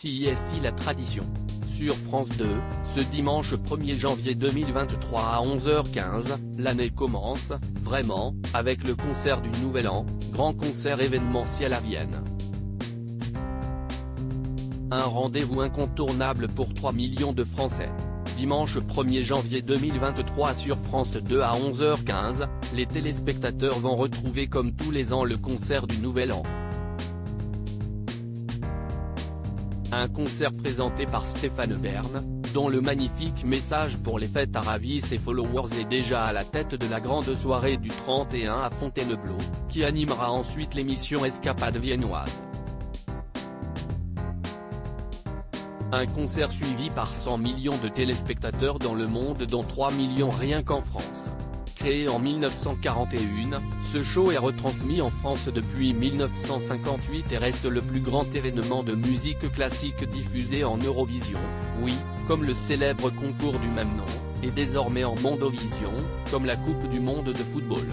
Est-il la tradition? Sur France 2, ce dimanche 1er janvier 2023 à 11h15, l'année commence, vraiment, avec le concert du Nouvel An, grand concert événementiel à Vienne. Un rendez-vous incontournable pour 3 millions de Français. Dimanche 1er janvier 2023 sur France 2 à 11h15, les téléspectateurs vont retrouver comme tous les ans le concert du Nouvel An. Un concert présenté par Stéphane Bern, dont le magnifique message pour les fêtes a ravi ses followers est déjà à la tête de la grande soirée du 31 à Fontainebleau, qui animera ensuite l'émission Escapade viennoise. Un concert suivi par 100 millions de téléspectateurs dans le monde dont 3 millions rien qu'en France. Créé en 1941, ce show est retransmis en France depuis 1958 et reste le plus grand événement de musique classique diffusé en Eurovision, oui, comme le célèbre concours du même nom, et désormais en Mondovision, comme la Coupe du monde de football.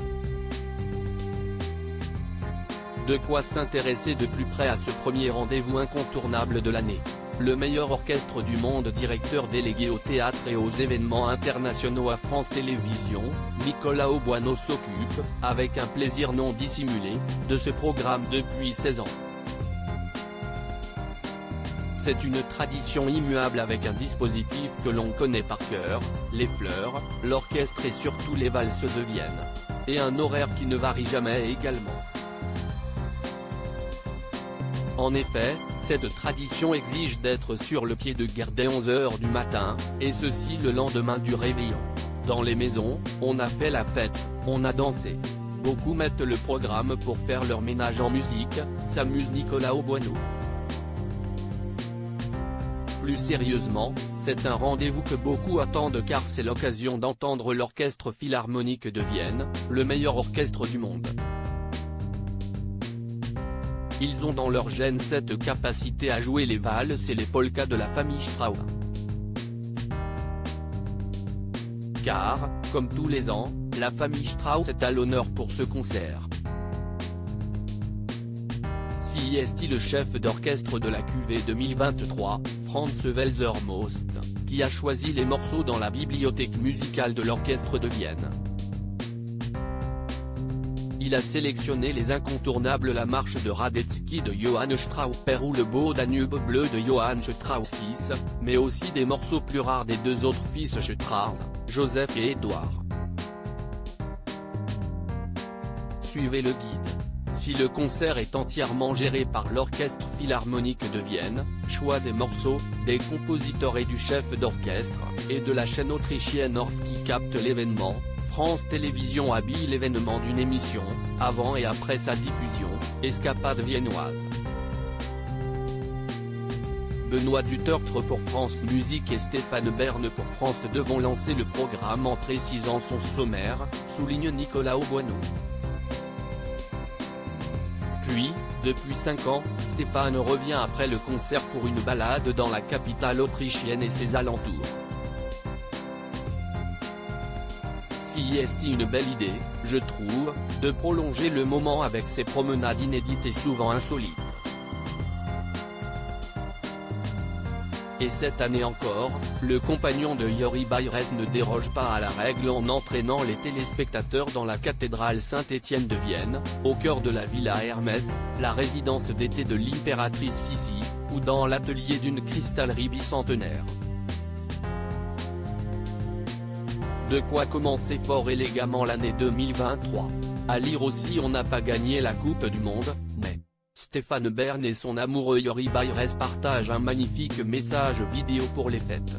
De quoi s'intéresser de plus près à ce premier rendez-vous incontournable de l'année. Le meilleur orchestre du monde, directeur délégué au théâtre et aux événements internationaux à France Télévisions, Nicolas Auboineau s'occupe, avec un plaisir non dissimulé, de ce programme depuis 16 ans. C'est une tradition immuable avec un dispositif que l'on connaît par cœur, les fleurs, l'orchestre et surtout les valses de Vienne. Et un horaire qui ne varie jamais également. En effet, cette tradition exige d'être sur le pied de guerre dès 11h du matin, et ceci le lendemain du réveillon. Dans les maisons, on a fait la fête, on a dansé. Beaucoup mettent le programme pour faire leur ménage en musique, s'amuse Nicolas Auboineau. Plus sérieusement, c'est un rendez-vous que beaucoup attendent car c'est l'occasion d'entendre l'Orchestre Philharmonique de Vienne, le meilleur orchestre du monde. Ils ont dans leur gène cette capacité à jouer les valses et les polkas de la famille Strauss. Car, comme tous les ans, la famille Strauss est à l'honneur pour ce concert. Est-il le chef d'orchestre de la QV 2023, Franz Welser-Most, qui a choisi les morceaux dans la bibliothèque musicale de l'orchestre de Vienne. Il a sélectionné les incontournables La Marche de Radetzky de Johann Strauss père ou Le Beau Danube bleu de Johann Strauss fils, mais aussi des morceaux plus rares des deux autres fils Strauss, Joseph et Édouard. Suivez le guide. Si le concert est entièrement géré par l'Orchestre Philharmonique de Vienne, choix des morceaux, des compositeurs et du chef d'orchestre, et de la chaîne autrichienne Orff qui capte l'événement, France Télévisions habille l'événement d'une émission, avant et après sa diffusion, Escapade viennoise. Benoît Dutertre pour France Musique et Stéphane Bern pour France 2 vont lancer le programme en précisant son sommaire, souligne Nicolas Auboineau. Puis, depuis 5 ans, Stéphane revient après le concert pour une balade dans la capitale autrichienne et ses alentours. Est une belle idée, je trouve, de prolonger le moment avec ces promenades inédites et souvent insolites. Et cette année encore, le compagnon de Yori Bayres ne déroge pas à la règle en entraînant les téléspectateurs dans la cathédrale Saint-Étienne de Vienne, au cœur de la Villa Hermès, la résidence d'été de l'impératrice Sissi, ou dans l'atelier d'une cristallerie bicentenaire. De quoi commencer fort élégamment l'année 2023. À lire aussi on n'a pas gagné la Coupe du Monde, mais Stéphane Bern et son amoureux Yori Bayres partagent un magnifique message vidéo pour les fêtes.